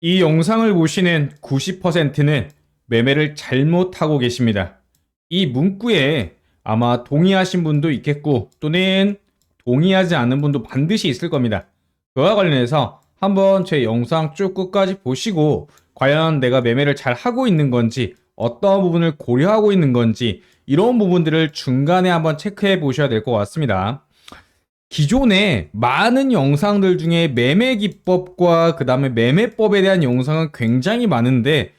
이 영상을 보시는 90%는 매매를 잘못하고 계십니다. 이 문구에 아마 동의하신 분도 있겠고 또는 동의하지 않는 분도 반드시 있을 겁니다. 그와 관련해서 한번 제 영상 쭉 끝까지 보시고 과연 내가 매매를 잘 하고 있는 건지 어떤 부분을 고려하고 있는 건지 이런 부분들을 중간에 한번 체크해 보셔야 될 것 같습니다. 기존에 많은 영상들 중에 매매 기법과 그 다음에 매매법에 대한 영상은 굉장히 많은데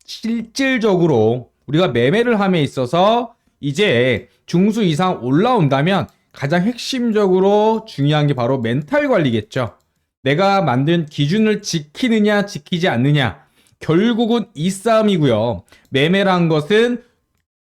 실질적으로 우리가 매매를 함에 있어서 이제 중수 이상 올라온다면 가장 핵심적으로 중요한 게 바로 멘탈 관리겠죠. 내가 만든 기준을 지키느냐 지키지 않느냐, 결국은 이 싸움이고요. 매매란 것은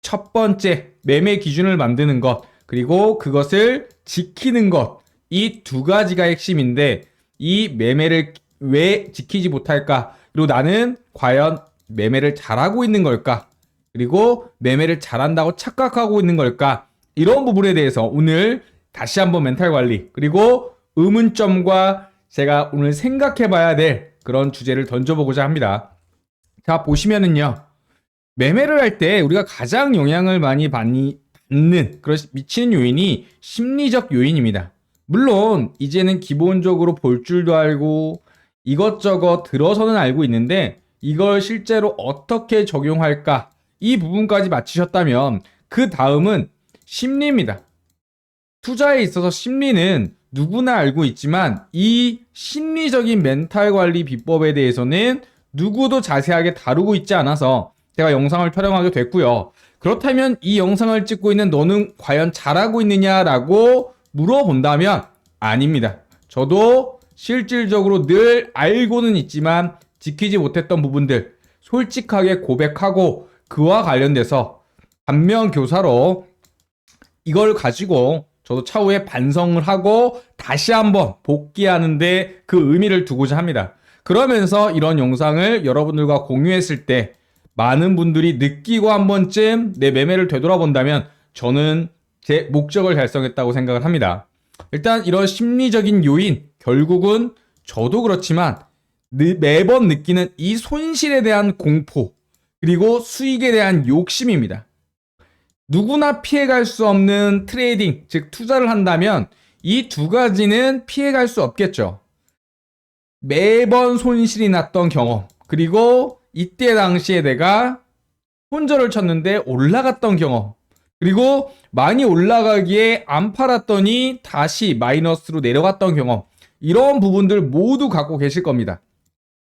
첫 번째 매매 기준을 만드는 것, 그리고 그것을 지키는 것, 이 두 가지가 핵심인데 이 매매를 왜 지키지 못할까? 그리고 나는 과연 매매를 잘하고 있는 걸까? 그리고 매매를 잘한다고 착각하고 있는 걸까? 이런 부분에 대해서 오늘 다시 한번 멘탈 관리, 그리고 의문점과 제가 오늘 생각해 봐야 될 그런 주제를 던져보고자 합니다. 자, 보시면은요. 매매를 할 때 우리가 가장 영향을 많이 받는, 미치는 요인이 심리적 요인입니다. 물론, 이제는 기본적으로 볼 줄도 알고 이것저것 들어서는 알고 있는데 이걸 실제로 어떻게 적용할까? 이 부분까지 마치셨다면 그 다음은 심리입니다. 투자에 있어서 심리는 누구나 알고 있지만 이 심리적인 멘탈 관리 비법에 대해서는 누구도 자세하게 다루고 있지 않아서 제가 영상을 촬영하게 됐고요. 그렇다면 이 영상을 찍고 있는 너는 과연 잘하고 있느냐라고 물어본다면 아닙니다. 저도 실질적으로 늘 알고는 있지만 지키지 못했던 부분들 솔직하게 고백하고 그와 관련돼서 반면교사로 이걸 가지고 저도 차후에 반성을 하고 다시 한번 복귀하는데 그 의미를 두고자 합니다. 그러면서 이런 영상을 여러분들과 공유했을 때 많은 분들이 느끼고 한 번쯤 내 매매를 되돌아본다면 저는 제 목적을 달성했다고 생각을 합니다. 일단 이런 심리적인 요인, 결국은 저도 그렇지만 매번 느끼는 이 손실에 대한 공포, 그리고 수익에 대한 욕심입니다. 누구나 피해갈 수 없는 트레이딩, 즉 투자를 한다면 이 두 가지는 피해갈 수 없겠죠. 매번 손실이 났던 경험, 그리고 이때 당시에 내가 손절을 쳤는데 올라갔던 경험, 그리고 많이 올라가기에 안 팔았더니 다시 마이너스로 내려갔던 경험, 이런 부분들 모두 갖고 계실 겁니다.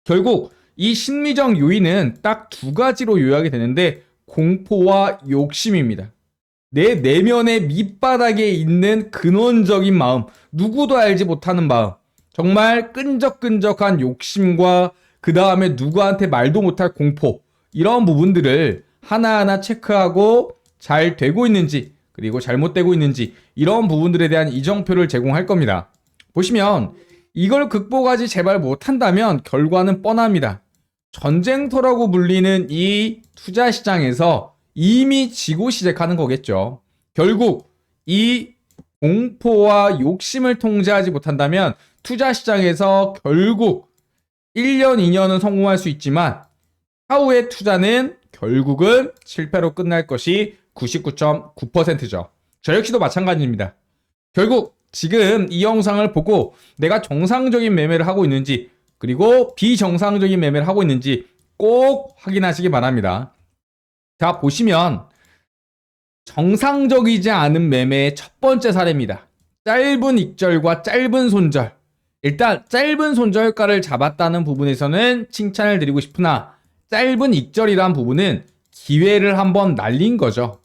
결국 이 심리적 요인은 딱 두 가지로 요약이 되는데 공포와 욕심입니다. 내 내면의 밑바닥에 있는 근원적인 마음, 누구도 알지 못하는 마음, 정말 끈적끈적한 욕심과 그 다음에 누구한테 말도 못할 공포, 이런 부분들을 하나하나 체크하고 잘 되고 있는지 그리고 잘못되고 있는지 이런 부분들에 대한 이정표를 제공할 겁니다. 보시면 이걸 극복하지 제발 못한다면 결과는 뻔합니다. 전쟁터라고 불리는 이 투자 시장에서 이미 지고 시작하는 거겠죠. 결국 이 공포와 욕심을 통제하지 못한다면 투자 시장에서 결국 1년, 2년은 성공할 수 있지만 차후의 투자는 결국은 실패로 끝날 것이 99.9%죠. 저 역시도 마찬가지입니다. 결국 지금 이 영상을 보고 내가 정상적인 매매를 하고 있는지 그리고 비정상적인 매매를 하고 있는지 꼭 확인하시기 바랍니다. 자, 보시면 정상적이지 않은 매매의 첫 번째 사례입니다. 짧은 익절과 짧은 손절. 일단 짧은 손절가를 잡았다는 부분에서는 칭찬을 드리고 싶으나 짧은 익절이란 부분은 기회를 한번 날린 거죠.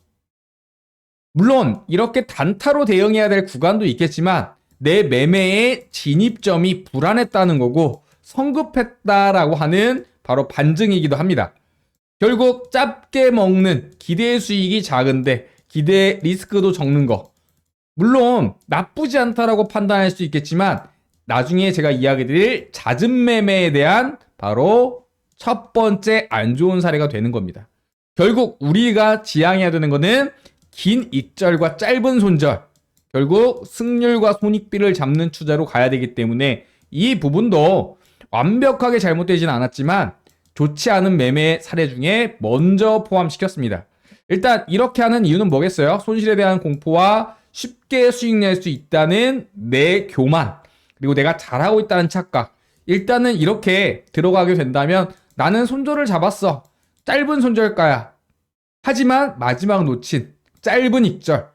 물론 이렇게 단타로 대응해야 될 구간도 있겠지만 내 매매의 진입점이 불안했다는 거고 성급했다라고 하는 바로 반증이기도 합니다. 결국 짧게 먹는 기대 수익이 작은데 기대 리스크도 적는 거. 물론 나쁘지 않다라고 판단할 수 있겠지만 나중에 제가 이야기 드릴 잦은 매매에 대한 바로 첫 번째 안 좋은 사례가 되는 겁니다. 결국 우리가 지향해야 되는 거는 긴 익절과 짧은 손절, 결국 승률과 손익비를 잡는 투자로 가야 되기 때문에 이 부분도 완벽하게 잘못되진 않았지만 좋지 않은 매매 사례 중에 먼저 포함시켰습니다. 일단 이렇게 하는 이유는 뭐겠어요? 손실에 대한 공포와 쉽게 수익 낼 수 있다는 내 교만, 그리고 내가 잘하고 있다는 착각. 일단은 이렇게 들어가게 된다면 나는 손절을 잡았어. 짧은 손절가야. 하지만 마지막 놓친 짧은 익절.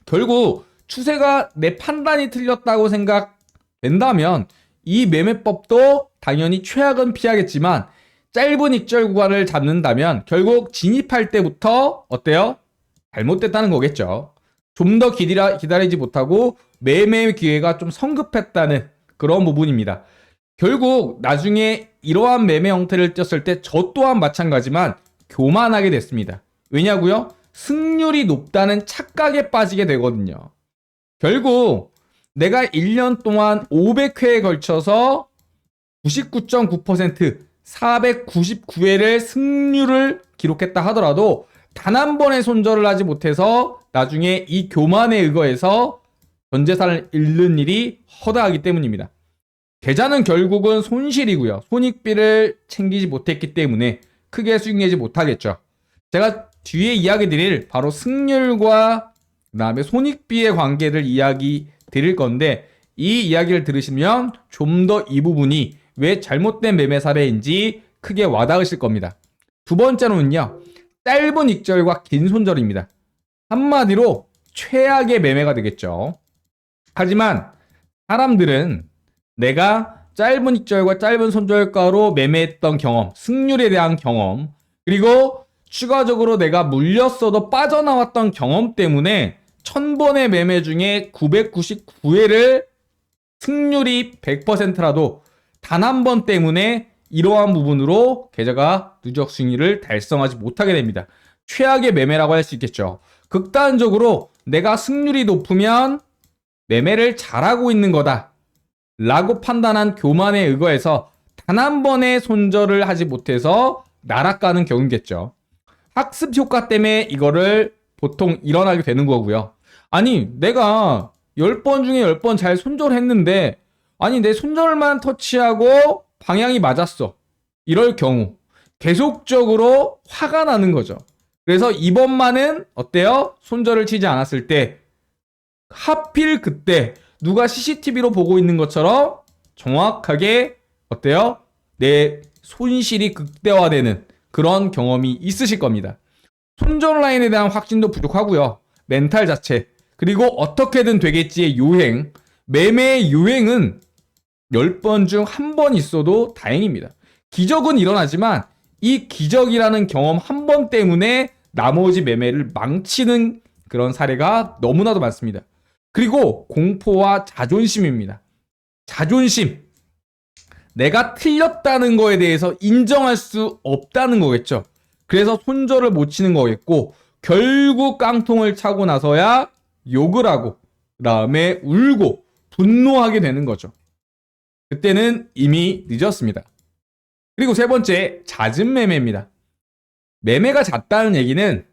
결국 추세가 내 판단이 틀렸다고 생각된다면 이 매매법도 당연히 최악은 피하겠지만 짧은 익절 구간을 잡는다면 결국 진입할 때부터 어때요? 잘못됐다는 거겠죠. 좀 더 기다리지 못하고 매매 기회가 좀 성급했다는 그런 부분입니다. 결국 나중에 이러한 매매 형태를 띄었을 때 저 또한 마찬가지만 교만하게 됐습니다. 왜냐고요? 승률이 높다는 착각에 빠지게 되거든요. 결국 내가 1년 동안 500회에 걸쳐서 99.9%, 499회를 승률을 기록했다 하더라도 단 한 번의 손절을 하지 못해서 나중에 이 교만에 의거해서 전 재산을 잃는 일이 허다하기 때문입니다. 계좌는 결국은 손실이고요. 손익비를 챙기지 못했기 때문에 크게 수익 내지 못하겠죠. 제가 뒤에 이야기 드릴 바로 승률과 그다음에 손익비의 관계를 이야기 드릴 건데 이 이야기를 들으시면 좀 더 이 부분이 왜 잘못된 매매 사례인지 크게 와닿으실 겁니다. 두 번째로는요. 짧은 익절과 긴 손절입니다. 한마디로 최악의 매매가 되겠죠. 하지만 사람들은 내가 짧은 익절과 짧은 손절가로 매매했던 경험, 승률에 대한 경험, 그리고 추가적으로 내가 물렸어도 빠져나왔던 경험 때문에 1000번의 매매 중에 999회를 승률이 100%라도 단 한 번 때문에 이러한 부분으로 계좌가 누적 수익률을 달성하지 못하게 됩니다. 최악의 매매라고 할 수 있겠죠. 극단적으로 내가 승률이 높으면 매매를 잘하고 있는 거다 라고 판단한 교만에 의거해서 단 한 번의 손절을 하지 못해서 날아가는 경우겠죠. 학습 효과 때문에 이거를 보통 일어나게 되는 거고요. 아니 내가 10번 중에 10번 잘 손절했는데 아니 내 손절만 터치하고 방향이 맞았어. 이럴 경우 계속적으로 화가 나는 거죠. 그래서 이번만은 어때요? 손절을 치지 않았을 때 하필 그때 누가 CCTV로 보고 있는 것처럼 정확하게 어때요? 내 손실이 극대화되는 그런 경험이 있으실 겁니다. 손절 라인에 대한 확신도 부족하고요. 멘탈 자체, 그리고 어떻게든 되겠지의 요행, 매매의 요행은 10번 중 1번 있어도 다행입니다. 기적은 일어나지만 이 기적이라는 경험 한 번 때문에 나머지 매매를 망치는 그런 사례가 너무나도 많습니다. 그리고 공포와 자존심입니다. 자존심. 내가 틀렸다는 거에 대해서 인정할 수 없다는 거겠죠. 그래서 손절을 못 치는 거겠고 결국 깡통을 차고 나서야 욕을 하고 그다음에 울고 분노하게 되는 거죠. 그때는 이미 늦었습니다. 그리고 세 번째, 잦은 매매입니다. 매매가 잦다는 얘기는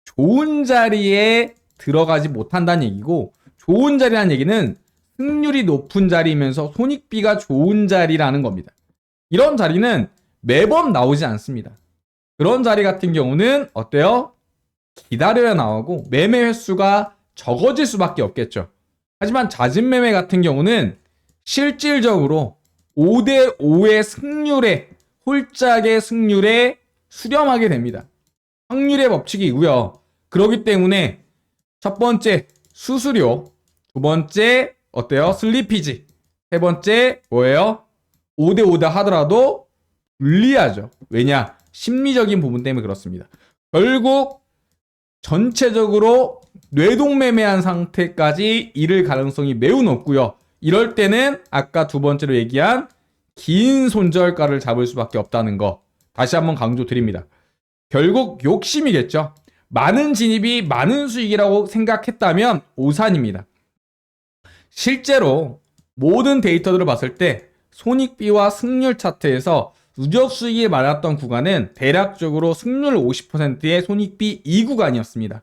좋은 자리에 들어가지 못한다는 얘기고 좋은 자리라는 얘기는 승률이 높은 자리이면서 손익비가 좋은 자리라는 겁니다. 이런 자리는 매번 나오지 않습니다. 그런 자리 같은 경우는 어때요? 기다려야 나오고 매매 횟수가 적어질 수밖에 없겠죠. 하지만 잦은 매매 같은 경우는 실질적으로 5대5의 승률에 홀짝의 승률에 수렴하게 됩니다. 확률의 법칙이고요. 그렇기 때문에 첫 번째 수수료, 두 번째 어때요? 슬리피지, 세 번째 뭐예요? 5대5다 하더라도 불리하죠. 왜냐? 심리적인 부분 때문에 그렇습니다. 결국 전체적으로 뇌동매매한 상태까지 이를 가능성이 매우 높고요. 이럴 때는 아까 두 번째로 얘기한 긴 손절가를 잡을 수밖에 없다는 거 다시 한번 강조드립니다. 결국 욕심이겠죠. 많은 진입이 많은 수익이라고 생각했다면 오산입니다. 실제로 모든 데이터들을 봤을 때 손익비와 승률 차트에서 누적 수익이 많았던 구간은 대략적으로 승률 50%의 손익비 2구간이었습니다.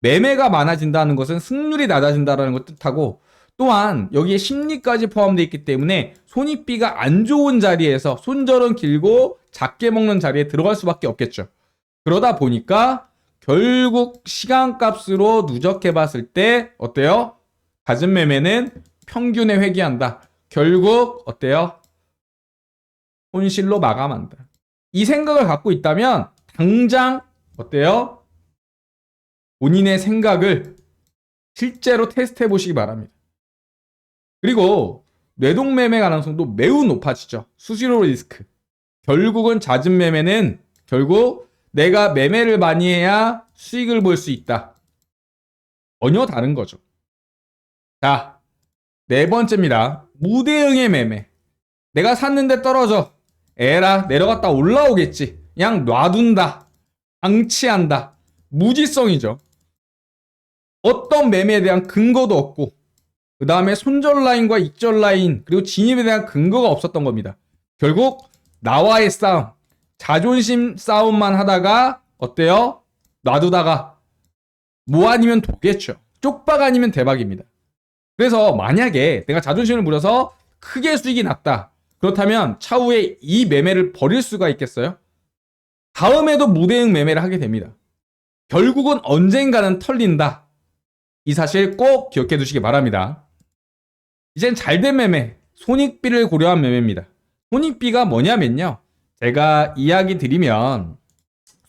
매매가 많아진다는 것은 승률이 낮아진다는 걸 뜻하고 또한 여기에 심리까지 포함되어 있기 때문에 손익비가 안 좋은 자리에서 손절은 길고 작게 먹는 자리에 들어갈 수밖에 없겠죠. 그러다 보니까 결국 시간값으로 누적해 봤을 때 어때요? 갖은 매매는 평균에 회귀한다. 결국 어때요? 손실로 마감한다. 이 생각을 갖고 있다면 당장 어때요? 본인의 생각을 실제로 테스트해 보시기 바랍니다. 그리고 뇌동매매 가능성도 매우 높아지죠. 수수료 리스크. 결국은 잦은 매매는 결국 내가 매매를 많이 해야 수익을 볼 수 있다. 전혀 다른 거죠. 자, 네 번째입니다. 무대응의 매매. 내가 샀는데 떨어져. 에라, 내려갔다 올라오겠지. 그냥 놔둔다. 방치한다. 무지성이죠. 어떤 매매에 대한 근거도 없고, 그 다음에 손절 라인과 익절 라인, 그리고 진입에 대한 근거가 없었던 겁니다. 결국 나와의 싸움, 자존심 싸움만 하다가 어때요? 놔두다가 뭐 아니면 도겠죠. 쪽박 아니면 대박입니다. 그래서 만약에 내가 자존심을 부려서 크게 수익이 났다. 그렇다면 차후에 이 매매를 버릴 수가 있겠어요? 다음에도 무대응 매매를 하게 됩니다. 결국은 언젠가는 털린다. 이 사실 꼭 기억해 두시기 바랍니다. 이젠 잘된 매매, 손익비를 고려한 매매입니다. 손익비가 뭐냐면요. 제가 이야기 드리면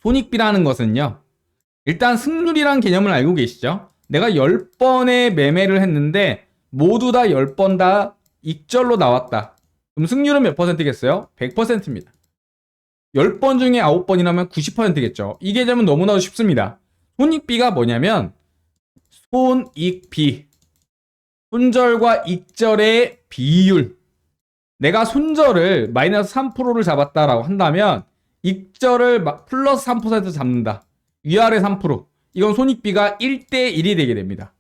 손익비라는 것은요. 일단 승률이란 개념을 알고 계시죠? 내가 10번의 매매를 했는데 모두 다 10번 다 익절로 나왔다. 그럼 승률은 몇 %겠어요? 100%입니다. 10번 중에 9번이라면 90%겠죠. 이 개념은 너무나도 쉽습니다. 손익비가 뭐냐면 손익비, 손절과 익절의 비율. 내가 손절을 마이너스 3%를 잡았다라고 한다면 익절을 플러스 3% 잡는다. 위아래 3%. 이건 손익비가 1대1이 되게 됩니다.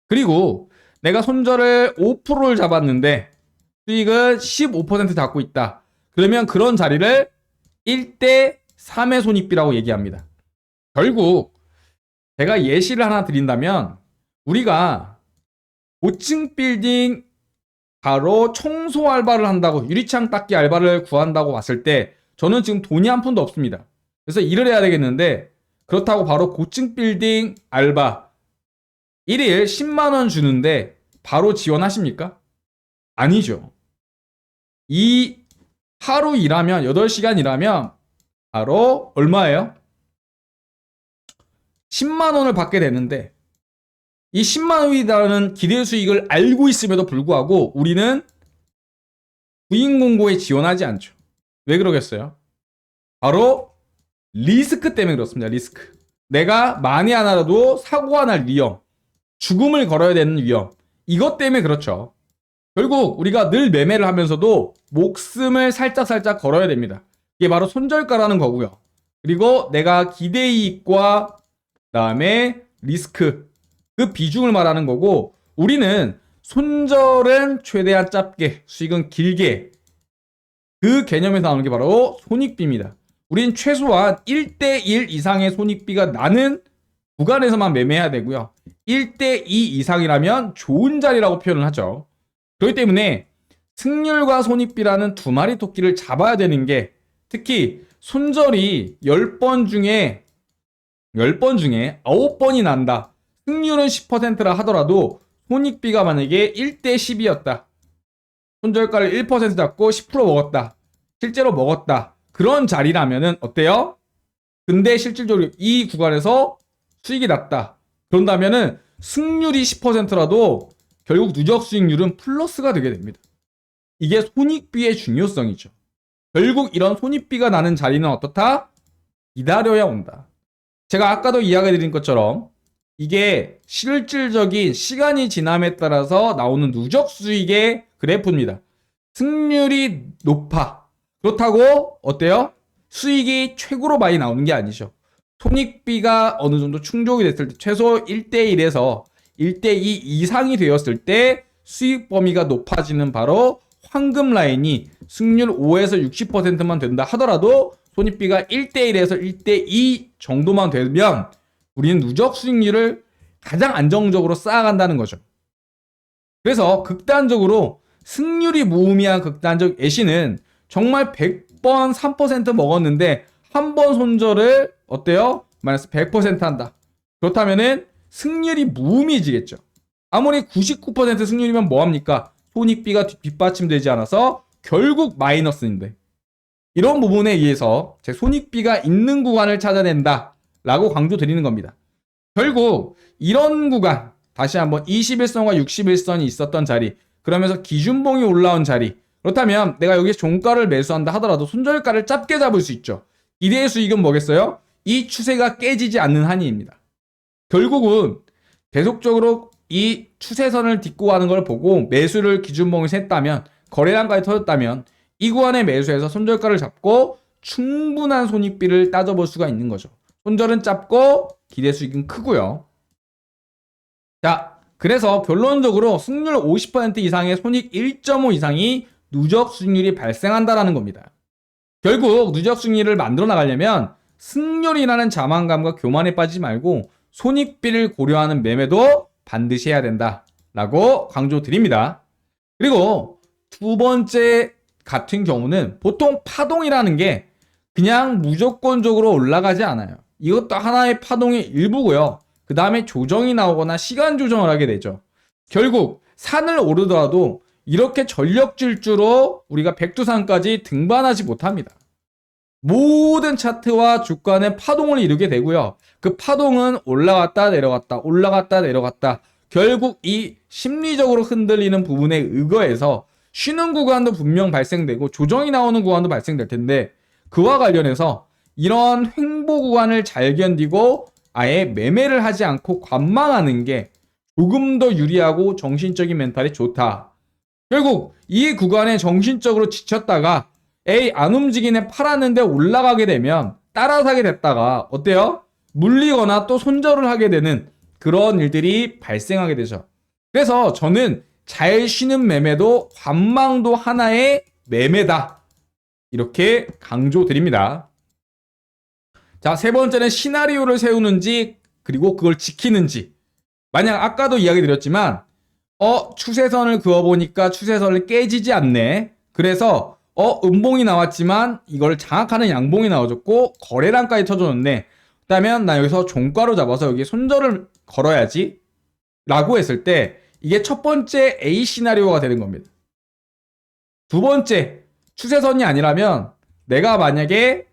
그리고 내가 손절을 5%를 잡았는데 수익은 15% 잡고 있다. 그러면 그런 자리를 1대3의 손익비라고 얘기합니다. 결국 제가 예시를 하나 드린다면 우리가 고층 빌딩 바로 청소 알바를 한다고, 유리창 닦기 알바를 구한다고 봤을 때 저는 지금 돈이 한 푼도 없습니다. 그래서 일을 해야 되겠는데 그렇다고 바로 고층 빌딩 알바 1일 10만 원 주는데 바로 지원하십니까? 아니죠. 이 하루 일하면 8시간 일하면 바로 얼마예요? 10만 원을 받게 되는데 이 10만 원이라는 기대 수익을 알고 있음에도 불구하고 우리는 구인 공고에 지원하지 않죠. 왜 그러겠어요? 바로 리스크 때문에 그렇습니다. 리스크. 내가 만에 하나라도 사고가 날 위험, 죽음을 걸어야 되는 위험, 이것 때문에 그렇죠. 결국 우리가 늘 매매를 하면서도 목숨을 살짝 걸어야 됩니다. 이게 바로 손절가라는 거고요. 그리고 내가 기대이익과 그다음에 리스크, 그 비중을 말하는 거고, 우리는 손절은 최대한 짧게, 수익은 길게, 그 개념에서 나오는 게 바로 손익비입니다. 우린 최소한 1대1 이상의 손익비가 나는 구간에서만 매매해야 되고요. 1대2 이상이라면 좋은 자리라고 표현을 하죠. 그렇기 때문에 승률과 손익비라는 두 마리 토끼를 잡아야 되는 게, 특히 손절이 10번 중에 9번이 난다. 승률은 10%라 하더라도 손익비가 만약에 1대10이었다. 손절가를 1% 잡고 10% 먹었다. 실제로 먹었다. 그런 자리라면은 어때요? 근데 실질적으로 이 구간에서 수익이 났다. 그런다면은 승률이 10%라도 결국 누적 수익률은 플러스가 되게 됩니다. 이게 손익비의 중요성이죠. 결국 이런 손익비가 나는 자리는 어떻다? 기다려야 온다. 제가 아까도 이야기 드린 것처럼 이게 실질적인 시간이 지남에 따라서 나오는 누적 수익의 그래프입니다. 승률이 높아. 그렇다고 어때요? 수익이 최고로 많이 나오는 게 아니죠. 손익비가 어느 정도 충족이 됐을 때 최소 1대1에서 1대2 이상이 되었을 때 수익 범위가 높아지는 바로 황금 라인이 승률 5에서 60%만 된다 하더라도 손익비가 1대1에서 1대2 정도만 되면 우리는 누적 수익률을 가장 안정적으로 쌓아간다는 거죠. 그래서 극단적으로 승률이 무의미한 극단적 애시는 정말 100번 3% 먹었는데 한 번 손절을 어때요? 마이너스 100% 한다. 그렇다면은 승률이 무의미해지겠죠. 아무리 99% 승률이면 뭐합니까? 손익비가 뒷받침되지 않아서 결국 마이너스인데, 이런 부분에 의해서 제 손익비가 있는 구간을 찾아낸다 라고 강조드리는 겁니다. 결국 이런 구간, 다시 한번 21선과 61선이 있었던 자리, 그러면서 기준봉이 올라온 자리, 그렇다면 내가 여기서 종가를 매수한다 하더라도 손절가를 짧게 잡을 수 있죠. 기대의 수익은 뭐겠어요? 이 추세가 깨지지 않는 한이입니다. 결국은 계속적으로 이 추세선을 딛고 가는 걸 보고 매수를 기준봉을 셌다면, 거래량까지 터졌다면 이 구간에 매수해서 손절가를 잡고 충분한 손익비를 따져볼 수가 있는 거죠. 손절은 짧고 기대 수익은 크고요. 자, 그래서 결론적으로 승률 50% 이상의 손익 1.5 이상이 누적 수익률이 발생한다라는 겁니다. 결국 누적 수익률을 만들어 나가려면 승률이라는 자만감과 교만에 빠지지 말고 손익비를 고려하는 매매도 반드시 해야 된다라고 강조드립니다. 그리고 두 번째 같은 경우는 보통 파동이라는 게 그냥 무조건적으로 올라가지 않아요. 이것도 하나의 파동의 일부고요. 그 다음에 조정이 나오거나 시간 조정을 하게 되죠. 결국 산을 오르더라도 이렇게 전력 질주로 우리가 백두산까지 등반하지 못합니다. 모든 차트와 주가는 파동을 이루게 되고요. 그 파동은 올라갔다 내려갔다 올라갔다 내려갔다, 결국 이 심리적으로 흔들리는 부분에 의거해서 쉬는 구간도 분명 발생되고 조정이 나오는 구간도 발생될 텐데, 그와 관련해서 이런 횡보 구간을 잘 견디고 아예 매매를 하지 않고 관망하는 게 조금 더 유리하고 정신적인 멘탈이 좋다. 결국 이 구간에 정신적으로 지쳤다가 에이 안 움직이네 팔았는데 올라가게 되면 따라 사게 됐다가 어때요? 물리거나 또 손절을 하게 되는 그런 일들이 발생하게 되죠. 그래서 저는 잘 쉬는 매매도 관망도 하나의 매매다, 이렇게 강조드립니다. 자, 세 번째는 시나리오를 세우는지 그리고 그걸 지키는지. 만약 아까도 이야기 드렸지만 추세선을 그어보니까 추세선을 깨지지 않네. 그래서 음봉이 나왔지만 이걸 장악하는 양봉이 나와줬고 거래량까지 터져줬네. 그렇다면 나 여기서 종가로 잡아서 여기 손절을 걸어야지 라고 했을 때 이게 첫 번째 A 시나리오가 되는 겁니다. 두 번째, 추세선이 아니라면 내가 만약에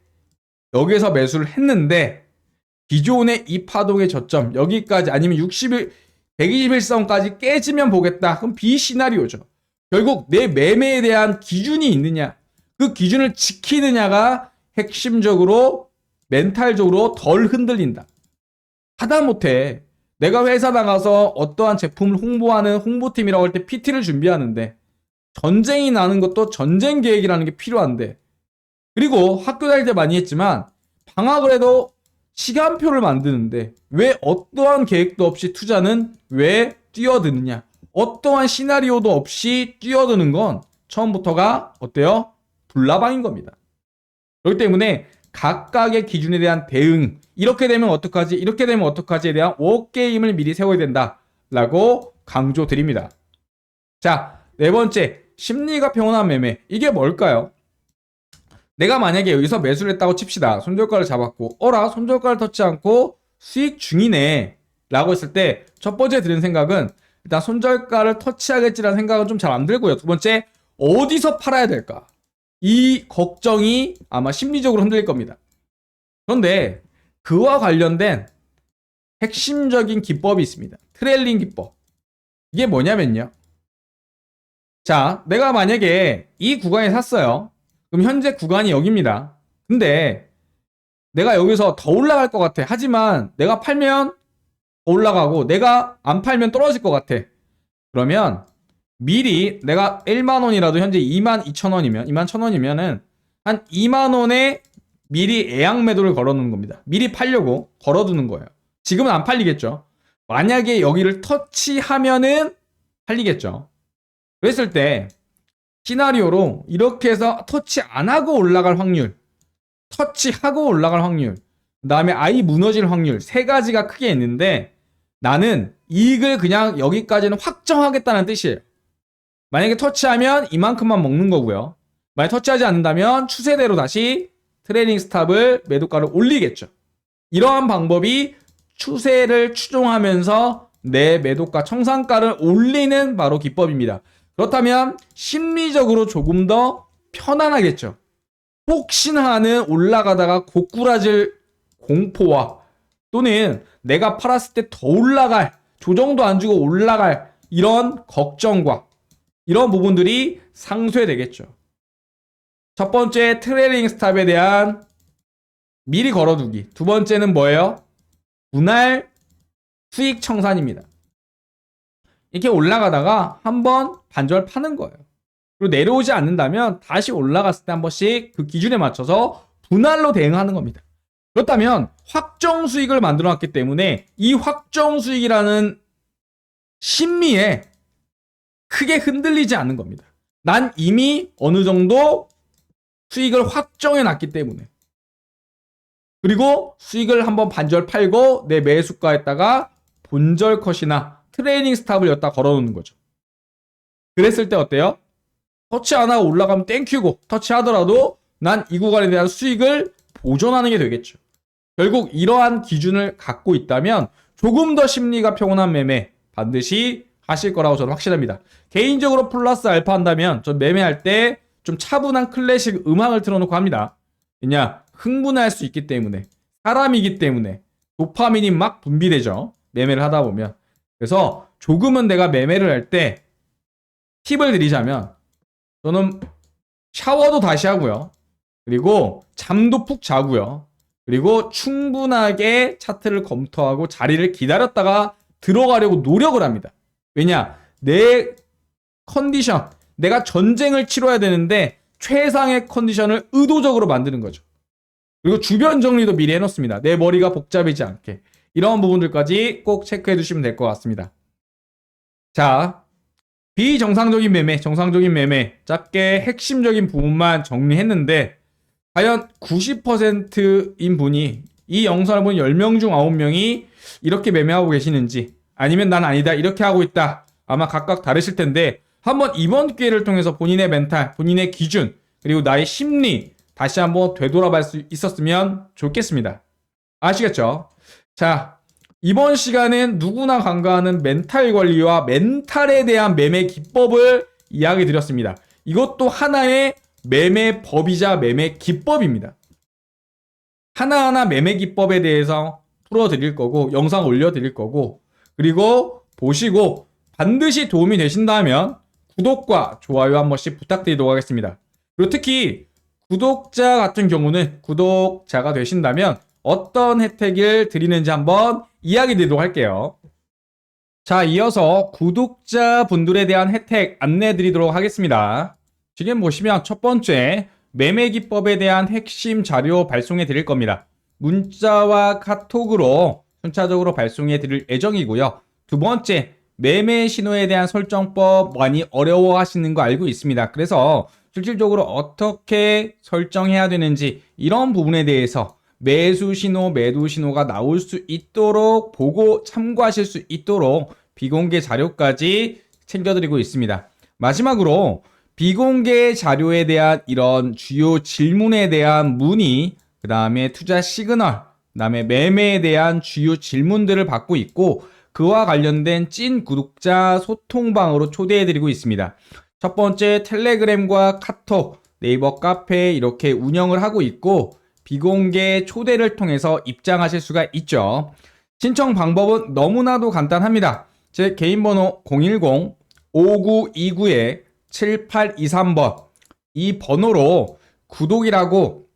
여기에서 매수를 했는데 기존의 이 파동의 저점 여기까지 아니면 121선까지 깨지면 보겠다. 그럼 B 시나리오죠. 결국 내 매매에 대한 기준이 있느냐, 그 기준을 지키느냐가 핵심적으로 멘탈적으로 덜 흔들린다. 하다못해 내가 회사 나가서 어떠한 제품을 홍보하는 홍보팀이라고 할 때 PT를 준비하는데 전쟁이 나는 것도 전쟁 계획이라는 게 필요한데, 그리고 학교 다닐 때 많이 했지만 방학을 해도 시간표를 만드는데 왜 어떠한 계획도 없이 투자는 왜 뛰어드느냐, 어떠한 시나리오도 없이 뛰어드는 건 처음부터가 어때요? 불나방인 겁니다. 그렇기 때문에 각각의 기준에 대한 대응, 이렇게 되면 어떡하지 이렇게 되면 어떡하지에 대한 워게임을 미리 세워야 된다라고 강조드립니다. 자, 네 번째, 심리가 평온한 매매. 이게 뭘까요? 내가 만약에 여기서 매수를 했다고 칩시다. 손절가를 잡았고 손절가를 터치 않고 수익 중이네 라고 했을 때 첫 번째 드는 생각은 일단 손절가를 터치하겠지라는 생각은 좀 잘 안 들고요. 두 번째, 어디서 팔아야 될까? 이 걱정이 아마 심리적으로 흔들릴 겁니다. 그런데 그와 관련된 핵심적인 기법이 있습니다. 트레일링 기법. 이게 뭐냐면요. 자, 내가 만약에 이 구간에 샀어요. 그럼 현재 구간이 여기입니다. 근데 내가 여기서 더 올라갈 것 같아. 하지만 내가 팔면 더 올라가고 내가 안 팔면 떨어질 것 같아. 그러면 미리 내가 1만 원이라도 현재 2만 2천 원이면 2만 1천 원이면은 한 2만 원에 미리 예약 매도를 걸어놓는 겁니다. 미리 팔려고 걸어두는 거예요. 지금은 안 팔리겠죠. 만약에 여기를 터치하면은 팔리겠죠. 그랬을 때 시나리오로 이렇게 해서 터치 안 하고 올라갈 확률, 터치하고 올라갈 확률, 그 다음에 아예 무너질 확률, 세 가지가 크게 있는데 나는 이익을 그냥 여기까지는 확정하겠다는 뜻이에요. 만약에 터치하면 이만큼만 먹는 거고요. 만약 터치하지 않는다면 추세대로 다시 트레이딩 스탑을 매도가를 올리겠죠. 이러한 방법이 추세를 추종하면서 내 매도가 청산가를 올리는 바로 기법입니다. 그렇다면 심리적으로 조금 더 편안하겠죠. 혹시나 하는 올라가다가 고꾸라질 공포와 또는 내가 팔았을 때 더 올라갈, 조정도 안 주고 올라갈 이런 걱정과 이런 부분들이 상쇄되겠죠. 첫 번째 트레이딩 스탑에 대한 미리 걸어두기. 두 번째는 뭐예요? 분할 수익 청산입니다. 이렇게 올라가다가 한번 반절 파는 거예요. 그리고 내려오지 않는다면 다시 올라갔을 때 한 번씩 그 기준에 맞춰서 분할로 대응하는 겁니다. 그렇다면 확정 수익을 만들어 놨기 때문에 이 확정 수익이라는 심리에 크게 흔들리지 않는 겁니다. 난 이미 어느 정도 수익을 확정해 놨기 때문에. 그리고 수익을 한번 반절 팔고 내 매수가에다가 본절 컷이나 트레이닝 스탑을 여기다 걸어 놓는 거죠. 그랬을 때 어때요? 터치 안 하고 올라가면 땡큐고 터치하더라도 난 이 구간에 대한 수익을 보존하는 게 되겠죠. 결국 이러한 기준을 갖고 있다면 조금 더 심리가 평온한 매매 반드시 하실 거라고 저는 확실합니다. 개인적으로 플러스 알파 한다면 전 매매할 때 좀 차분한 클래식 음악을 틀어놓고 합니다. 왜냐? 흥분할 수 있기 때문에, 사람이기 때문에 도파민이 막 분비되죠. 매매를 하다 보면. 그래서 조금은 내가 매매를 할 때 팁을 드리자면 저는 샤워도 다시 하고요. 그리고 잠도 푹 자고요. 그리고 충분하게 차트를 검토하고 자리를 기다렸다가 들어가려고 노력을 합니다. 왜냐? 내 컨디션, 내가 전쟁을 치러야 되는데 최상의 컨디션을 의도적으로 만드는 거죠. 그리고 주변 정리도 미리 해놓습니다. 내 머리가 복잡해지지 않게. 이런 부분들까지 꼭 체크해 두시면 될 것 같습니다. 자, 비정상적인 매매, 정상적인 매매, 짧게 핵심적인 부분만 정리했는데 과연 90%인 분이 이 영상을 본 10명 중 9명이 이렇게 매매하고 계시는지 아니면 난 아니다 이렇게 하고 있다 아마 각각 다르실 텐데 한번 이번 기회를 통해서 본인의 멘탈, 본인의 기준 그리고 나의 심리 다시 한번 되돌아볼 수 있었으면 좋겠습니다. 아시겠죠? 자, 이번 시간은 누구나 간과하는 멘탈 관리와 멘탈에 대한 매매 기법을 이야기 드렸습니다. 이것도 하나의 매매 법이자 매매 기법입니다. 하나하나 매매 기법에 대해서 풀어드릴 거고 영상 올려드릴 거고 그리고 보시고 반드시 도움이 되신다면 구독과 좋아요 한 번씩 부탁드리도록 하겠습니다. 그리고 특히 구독자 같은 경우는 구독자가 되신다면 어떤 혜택을 드리는지 한번 이야기 드리도록 할게요. 자, 이어서 구독자분들에 대한 혜택 안내 드리도록 하겠습니다. 지금 보시면 첫 번째 매매 기법에 대한 핵심 자료 발송해 드릴 겁니다. 문자와 카톡으로 순차적으로 발송해 드릴 예정이고요. 두 번째 매매 신호에 대한 설정법 많이 어려워하시는 거 알고 있습니다. 그래서 실질적으로 어떻게 설정해야 되는지 이런 부분에 대해서 매수 신호, 매도 신호가 나올 수 있도록 보고 참고하실 수 있도록 비공개 자료까지 챙겨드리고 있습니다. 마지막으로 비공개 자료에 대한 이런 주요 질문에 대한 문의, 그 다음에 투자 시그널, 그 다음에 매매에 대한 주요 질문들을 받고 있고 그와 관련된 찐 구독자 소통방으로 초대해드리고 있습니다. 첫 번째 텔레그램과 카톡, 네이버 카페 이렇게 운영을 하고 있고 비공개 초대를 통해서 입장하실 수가 있죠. 신청 방법은 너무나도 간단합니다. 제 개인 번호 010-5929-7823번 이 번호로 구독이라고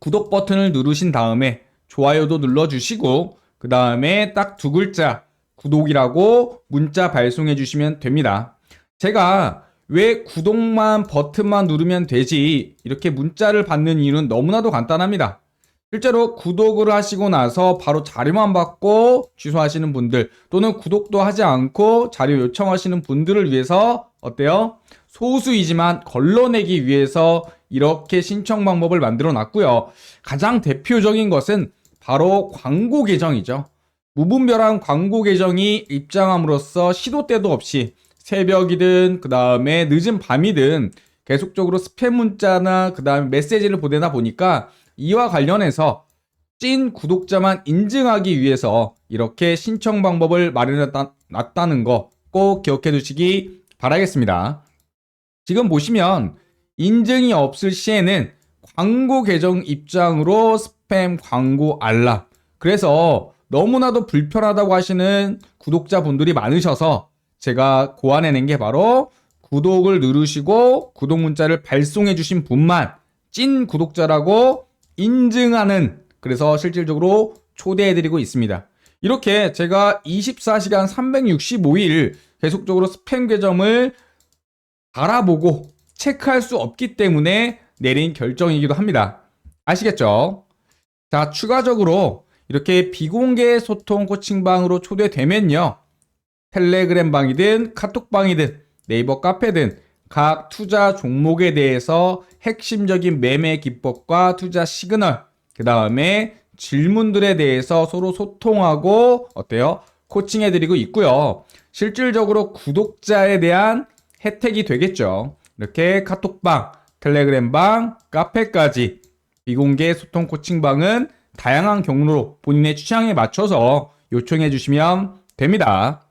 구독 버튼을 누르신 다음에 좋아요도 눌러주시고 그 다음에 딱 두 글자 구독이라고 문자 발송해 주시면 됩니다. 제가 왜 구독만 버튼만 누르면 되지 이렇게 문자를 받는 이유는 너무나도 간단합니다. 실제로 구독을 하시고 나서 바로 자료만 받고 취소하시는 분들 또는 구독도 하지 않고 자료 요청하시는 분들을 위해서 어때요? 소수이지만 걸러내기 위해서 이렇게 신청 방법을 만들어 놨고요. 가장 대표적인 것은 바로 광고 계정이죠. 무분별한 광고 계정이 입장함으로써 시도 때도 없이 새벽이든 그 다음에 늦은 밤이든 계속적으로 스팸 문자나 그 다음에 메시지를 보내다 보니까 이와 관련해서 찐 구독자만 인증하기 위해서 이렇게 신청 방법을 마련해놨다는 거 꼭 기억해 두시기 바라겠습니다. 지금 보시면 인증이 없을 시에는 광고 계정 입장으로 스팸 광고 알람. 그래서 너무나도 불편하다고 하시는 구독자분들이 많으셔서 제가 고안해낸 게 바로 구독을 누르시고 구독 문자를 발송해 주신 분만 찐 구독자라고 인증하는, 그래서 실질적으로 초대해드리고 있습니다. 이렇게 제가 24시간 365일 계속적으로 스팸 계정을 알아보고 체크할 수 없기 때문에 내린 결정이기도 합니다. 아시겠죠? 자, 추가적으로 이렇게 비공개 소통 코칭방으로 초대되면요, 텔레그램 방이든 카톡 방이든 네이버 카페든 각 투자 종목에 대해서 핵심적인 매매 기법과 투자 시그널, 그 다음에 질문들에 대해서 서로 소통하고 어때요? 코칭해드리고 있고요. 실질적으로 구독자에 대한 혜택이 되겠죠. 이렇게 카톡방, 텔레그램방, 카페까지 비공개 소통 코칭방은 다양한 경로로 본인의 취향에 맞춰서 요청해 주시면 됩니다.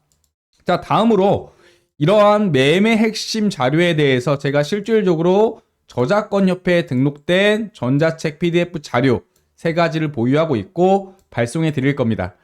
자, 다음으로 이러한 매매 핵심 자료에 대해서 제가 실질적으로 저작권협회에 등록된 전자책 PDF 자료 3가지를 보유하고 있고 발송해 드릴 겁니다.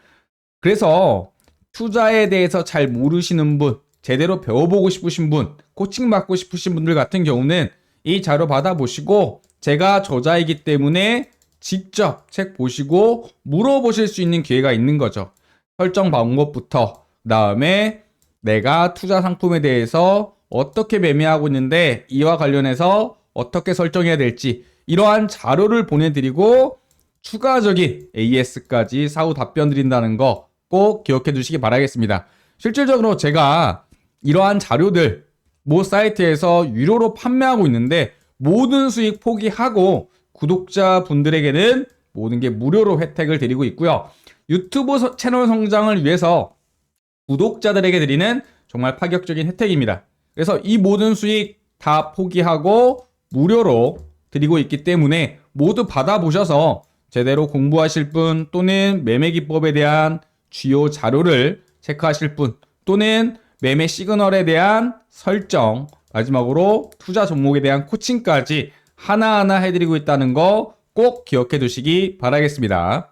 그래서 투자에 대해서 잘 모르시는 분, 제대로 배워보고 싶으신 분, 코칭 받고 싶으신 분들 같은 경우는 이 자료 받아보시고 제가 저자이기 때문에 직접 책 보시고 물어보실 수 있는 기회가 있는 거죠. 설정 방법부터, 그 다음에 내가 투자 상품에 대해서 어떻게 매매하고 있는데 이와 관련해서 어떻게 설정해야 될지 이러한 자료를 보내드리고 추가적인 AS까지 사후 답변 드린다는 거 꼭 기억해 두시기 바라겠습니다. 실질적으로 제가 이러한 자료들 모 사이트에서 유료로 판매하고 있는데 모든 수익 포기하고 구독자분들에게는 모든 게 무료로 혜택을 드리고 있고요. 유튜브 채널 성장을 위해서 구독자들에게 드리는 정말 파격적인 혜택입니다. 그래서 이 모든 수익 다 포기하고 무료로 드리고 있기 때문에 모두 받아보셔서 제대로 공부하실 분, 또는 매매 기법에 대한 주요 자료를 체크하실 분, 또는 매매 시그널에 대한 설정, 마지막으로 투자 종목에 대한 코칭까지 하나하나 해드리고 있다는 거 꼭 기억해 두시기 바라겠습니다.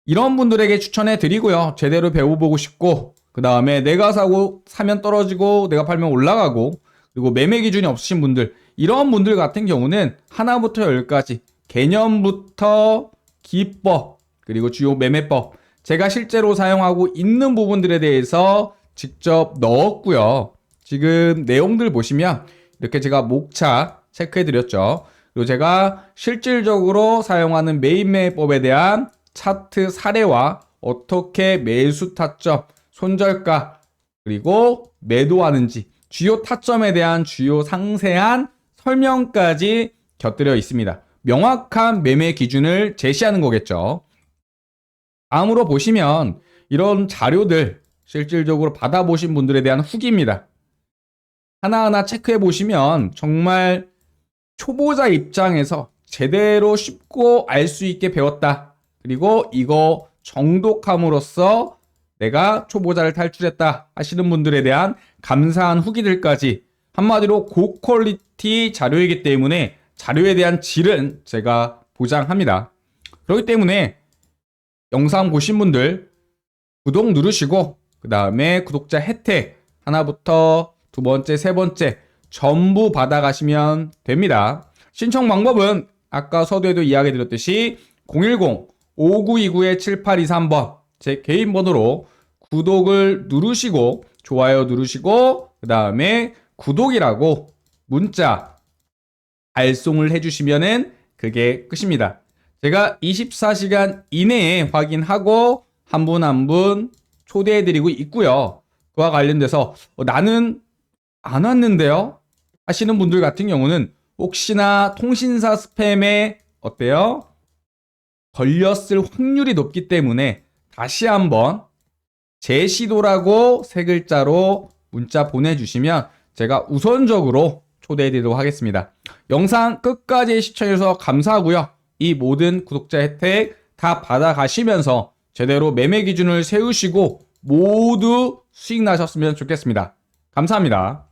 이런 분들에게 추천해 드리고요. 제대로 배워보고 싶고, 그 다음에 내가 사면 떨어지고 내가 팔면 올라가고, 그리고 매매 기준이 없으신 분들, 이런 분들 같은 경우는 하나부터 10까지 개념부터 기법, 그리고 주요 매매법, 제가 실제로 사용하고 있는 부분들에 대해서 직접 넣었고요. 지금 내용들 보시면 이렇게 제가 목차 체크해 드렸죠. 그리고 제가 실질적으로 사용하는 메인 매매법에 대한 차트 사례와 어떻게 매수 타점, 손절가, 그리고 매도하는지 주요 타점에 대한 주요 상세한 설명까지 곁들여 있습니다. 명확한 매매 기준을 제시하는 거겠죠. 다음으로 보시면 이런 자료들 실질적으로 받아보신 분들에 대한 후기입니다. 하나하나 체크해 보시면 정말 초보자 입장에서 제대로 쉽고 알 수 있게 배웠다. 그리고 이거 정독함으로써 내가 초보자를 탈출했다 하시는 분들에 대한 감사한 후기들까지, 한마디로 고퀄리티 자료이기 때문에 자료에 대한 질은 제가 보장합니다. 그렇기 때문에 영상 보신 분들 구독 누르시고, 그 다음에 구독자 혜택 하나부터 두 번째, 세 번째 전부 받아가시면 됩니다. 신청 방법은 아까 서두에도 이야기 드렸듯이 010-5929-7823번 제 개인 번호로 구독을 누르시고 좋아요 누르시고 그 다음에 구독이라고 문자 발송을 해주시면은 그게 끝입니다. 제가 24시간 이내에 확인하고 한 분 한 분 초대해드리고 있고요. 그와 관련돼서 나는 안 왔는데요 하시는 분들 같은 경우는 혹시나 통신사 스팸에 어때요? 걸렸을 확률이 높기 때문에 다시 한번 제시도라고 세 글자로 문자 보내주시면 제가 우선적으로 초대해드리도록 하겠습니다. 영상 끝까지 시청해주셔서 감사하고요. 이 모든 구독자 혜택 다 받아가시면서 제대로 매매 기준을 세우시고 모두 수익 나셨으면 좋겠습니다. 감사합니다.